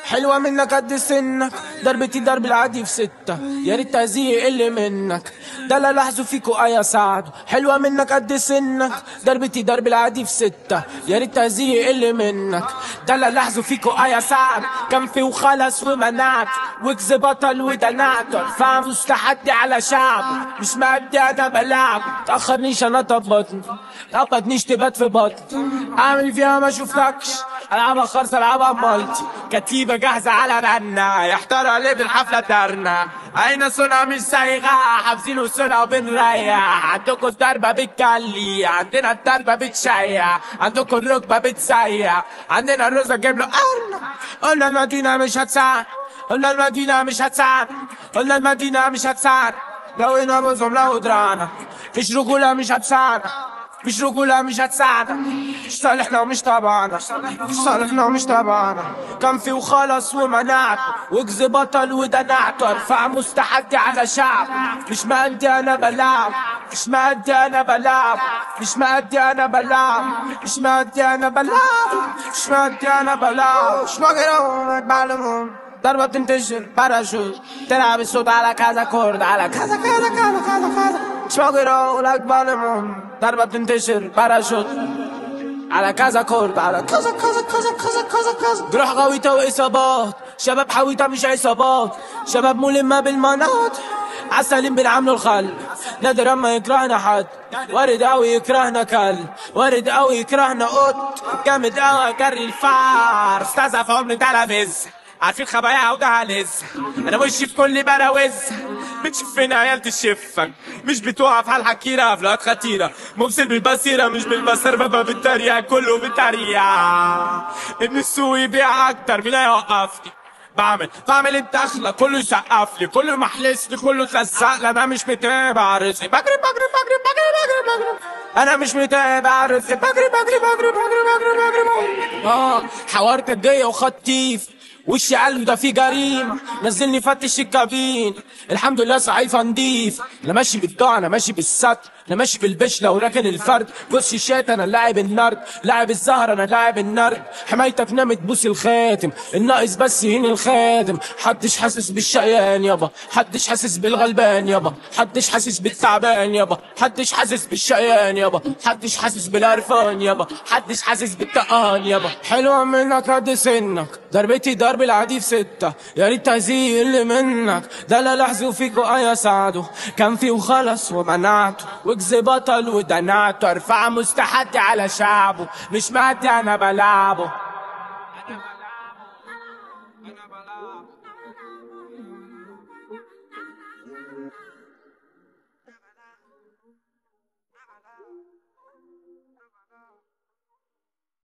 حلوة منك قد سنك، ضربتي ضرب العادي في 6، يا ريت تهزيه يقل منك، ده لا لاحظوا فيكوا يا سعد. حلوة منك قد سنك، ضربتي ضرب العادي في 6، يا ريت تهزيه يقل منك، ده لا لاحظوا فيكوا يا سعد. كان في وخلص ومنعت، وكز بطل ودنعت، فاهم مستحدي على شعب مش مادي انا بلعب. تأخرنيش انا طبطنيش تبات في بطن، اعمل فيها ما شفتكش، العبها خرص العبها مالتي، كتيبة جاهزة على رنة، يحتار عليه بالحفلة ترنا. أين صنع مش سايغة، حافظينه صنع وبنريح. عندكم الضربة بتكلي، عندنا الضربة بتشيع، عندكم الركبة بتسيع، عندنا الرز اجيب له قرن. قلنا المدينة مش هتساعد، قلنا المدينة مش هتساعد، قلنا المدينة مش هتساعد. لو هنا بوزهم لو درانا، مش رجولة مش هتساعد، مش رجولة مش هتساعدك، مش صالحنا ومش تبعنا، مش صالحنا ومش تبعنا. كان في وخلص ومنعت، وكز بطل ودنعت، ارفع مستحدي على شعب مش مادي انا بلعب، مش مادي انا بلعب، مش مادي انا بلعب، مش مادي انا بلعب، مش مادي انا بلعب. مش مقرون بعلمهم ضربة بتنتشر باراشوت، تلعب الصوت على كذا كورد، على كذا كذا كذا كذا كذا. مش مقرون بعلمهم ضربة بتنتشر باراشوت، على كذا كورد، على كذا كذا كذا كذا كذا كذا. جروح غويطة واصابات، شباب حويطة مش عصابات، شباب ملمة بالمناط، عسلين بنعملوا الخل. نادر اما يكرهنا حد، وارد اوي يكرهنا كل، وارد اوي يكرهنا قط، جامد اوي اجري الفار. استاذة في عمري تلفز، عارفين خبايا وده هلز، انا وشي في كل براوز. بتشوف فينا عيال تشفك، مش بتوقف على الحكيرة، افلات خطيرة مبصر بالبصيرة مش بالبصر، بابا بالتريقة كله بالتريقة. ابن السوق يبيع اكتر من يوقفني، بعمل الدخلة كله يسقف لي، كله محلس لي، كله تلزق لي. انا مش متابع رزقي، بجري بجري بجري بجري بجري بجري، انا مش متابع رزقي، بجري بجري بجري بجري بجري بجري. حوارت الجاية وخطيف، وشي قلب ده في جريمة، نزلني فتش الكابين، الحمد لله صحيفة نضيف. انا ماشي بالدعاء، انا ماشي بالستر، انا ماشي بالبشلة وراكن الفرد. بص الشات انا لاعب النرد، لاعب الزهر انا لاعب النرد. حمايتك نامت بوس الخاتم، الناقص بس هين الخاتم. حدش حاسس بالشقيان يابا، حدش حاسس بالغلبان يابا، حدش حاسس بالتعبان يابا، حدش حاسس بالشقيان يابا، حدش حاسس بالقرفان يابا، حدش حاسس بالتقان يابا. حلوة منك قد سنك، ضربتي ضرب العادي في 6، يا ريت تهزيه اللي منك، ده لا لاحظوا فيكوا يا سعدوا. كان في وخلص ومنعته، وكز بطل ودنعته، ارفع مستحدي على شعبه مش مادي انا بلعبه.